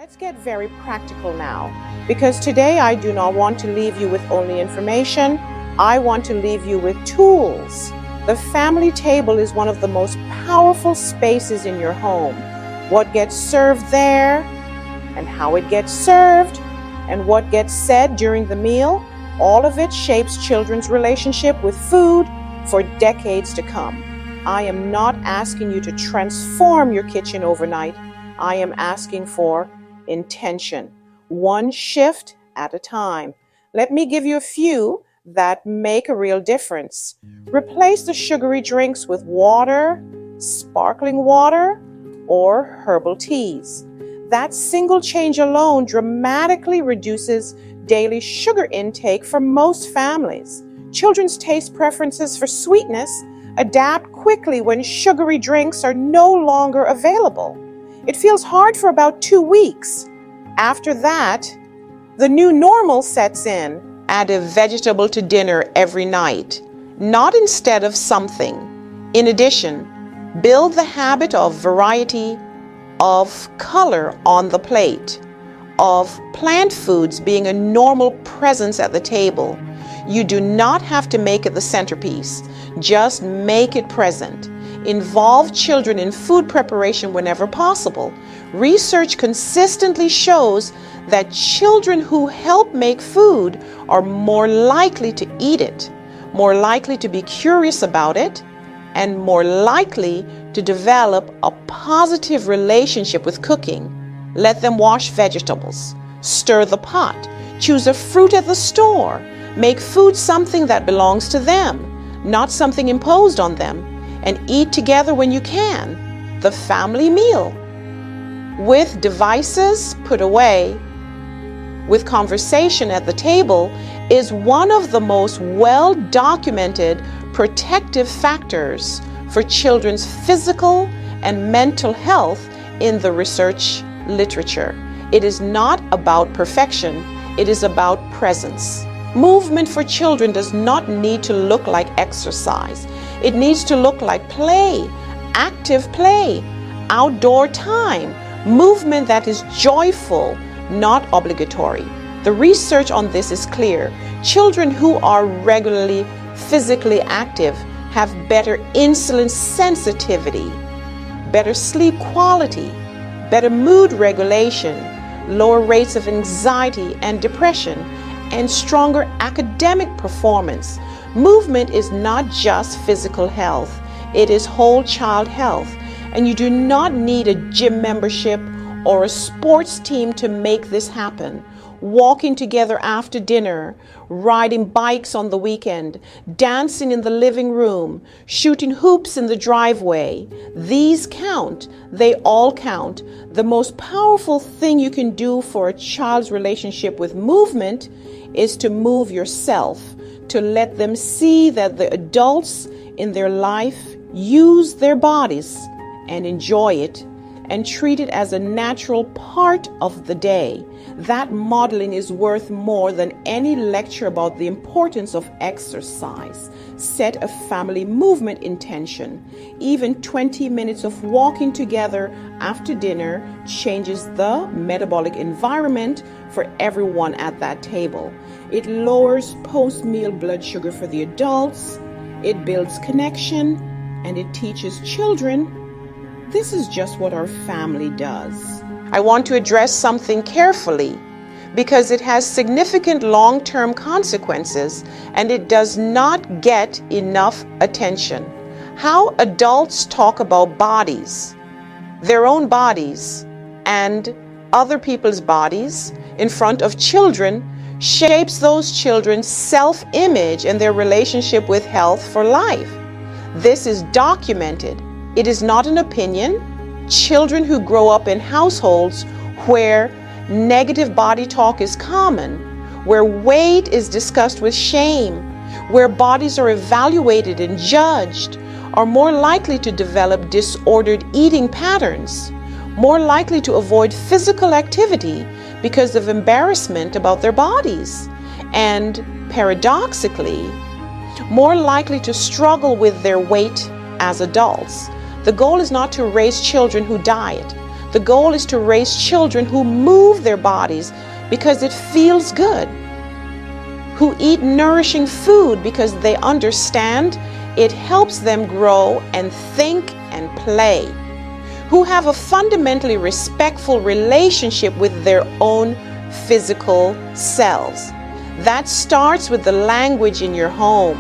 Let's get very practical now, because today I do not want to leave you with only information. I want to leave you with tools. The family table is one of the most powerful spaces in your home. What gets served there, and how it gets served, and what gets said during the meal, all of it shapes children's relationship with food for decades to come. I am not asking you to transform your kitchen overnight. I am asking for intention, one shift at a time. Let me give you a few that make a real difference. Replace the sugary drinks with water, sparkling water, or herbal teas. That single change alone dramatically reduces daily sugar intake for most families. Children's taste preferences for sweetness adapt quickly when sugary drinks are no longer available. It feels hard for about 2 weeks. After that, the new normal sets in. Add a vegetable to dinner every night, not instead of something. In addition, build the habit of variety, of color on the plate, of plant foods being a normal presence at the table. You do not have to make it the centerpiece. Just make it present. Involve children in food preparation whenever possible. Research consistently shows that children who help make food are more likely to eat it, more likely to be curious about it, and more likely to develop a positive relationship with cooking. Let them wash vegetables, stir the pot, choose a fruit at the store, make food something that belongs to them, not something imposed on them, and eat together when you can. The family meal. With devices put away, with conversation at the table, is one of the most well-documented protective factors for children's physical and mental health in the research literature. It is not about perfection, it is about presence. Movement for children does not need to look like exercise. It needs to look like play, active play, outdoor time, movement that is joyful, not obligatory. The research on this is clear. Children who are regularly physically active have better insulin sensitivity, better sleep quality, better mood regulation, lower rates of anxiety and depression, and stronger academic performance. Movement is not just physical health, it is whole child health. And you do not need a gym membership or a sports team to make this happen. Walking together after dinner, riding bikes on the weekend, dancing in the living room, shooting hoops in the driveway. These count. They all count. The most powerful thing you can do for a child's relationship with movement is to move yourself, to let them see that the adults in their life use their bodies and enjoy it and treat it as a natural part of the day. That modeling is worth more than any lecture about the importance of exercise. Set a family movement intention. Even 20 minutes of walking together after dinner changes the metabolic environment for everyone at that table. It lowers post-meal blood sugar for the adults, it builds connection, and it teaches children this is just what our family does. I want to address something carefully because it has significant long-term consequences and it does not get enough attention. How adults talk about bodies, their own bodies, and other people's bodies in front of children shapes those children's self-image and their relationship with health for life. This is documented. It is not an opinion. Children who grow up in households where negative body talk is common, where weight is discussed with shame, where bodies are evaluated and judged, are more likely to develop disordered eating patterns, more likely to avoid physical activity because of embarrassment about their bodies, and paradoxically, more likely to struggle with their weight as adults. The goal is not to raise children who diet. The goal is to raise children who move their bodies because it feels good, who eat nourishing food because they understand it helps them grow and think and play, who have a fundamentally respectful relationship with their own physical selves. That starts with the language in your home.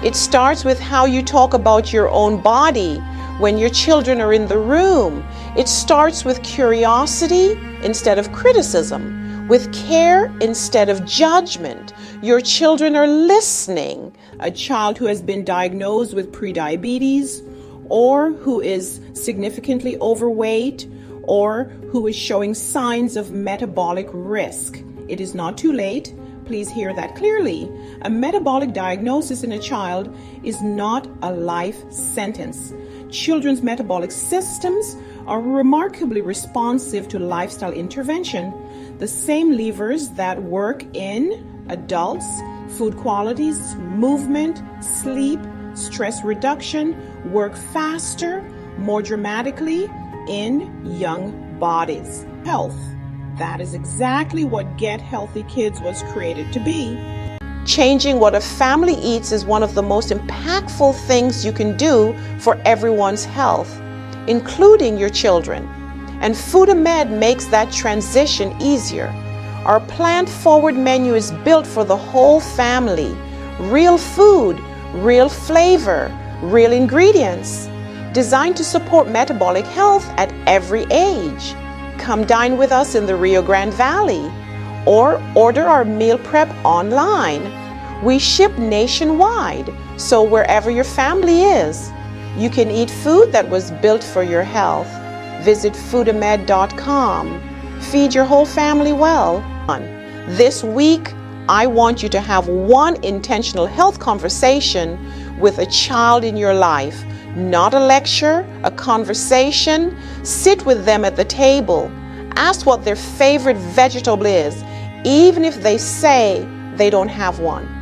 It starts with how you talk about your own body when your children are in the room. It starts with curiosity instead of criticism, with care instead of judgment. Your children are listening. A child who has been diagnosed with prediabetes, or who is significantly overweight, or who is showing signs of metabolic risk. It is not too late. Please hear that clearly. A metabolic diagnosis in a child is not a life sentence. Children's metabolic systems are remarkably responsive to lifestyle intervention. The same levers that work in adults, food qualities, movement, sleep, stress reduction, work faster, more dramatically in young bodies. Health. That is exactly what Get Healthy Kids was created to be. Changing what a family eats is one of the most impactful things you can do for everyone's health, including your children. And FoodAmed makes that transition easier. Our plant-forward menu is built for the whole family. Real food, real flavor, real ingredients, designed to support metabolic health at every age. Come dine with us in the Rio Grande Valley or order our meal prep online. We ship nationwide, so wherever your family is, you can eat food that was built for your health. Visit foodamed.com. Feed your whole family well. This week, I want you to have one intentional health conversation with a child in your life. Not a lecture, a conversation. Sit with them at the table. Ask what their favorite vegetable is, even if they say they don't have one.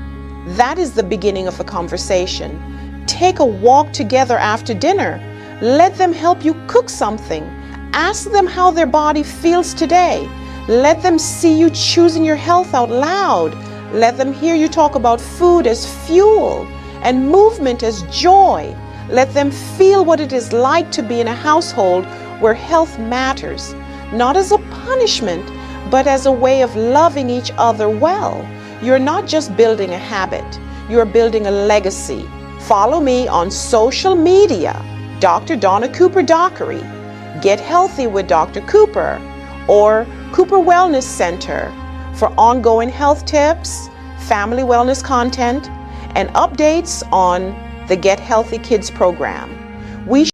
That is the beginning of a conversation. Take a walk together after dinner. Let them help you cook something. Ask them how their body feels today. Let them see you choosing your health out loud. Let them hear you talk about food as fuel and movement as joy. Let them feel what it is like to be in a household where health matters, not as a punishment, but as a way of loving each other well. You're not just building a habit, you're building a legacy. Follow me on social media, Dr. Dona Cooper-Dockery, Get Healthy with Dr. Cooper, or Cooper Wellness Center for ongoing health tips, family wellness content, and updates on the Get Healthy Kids program. We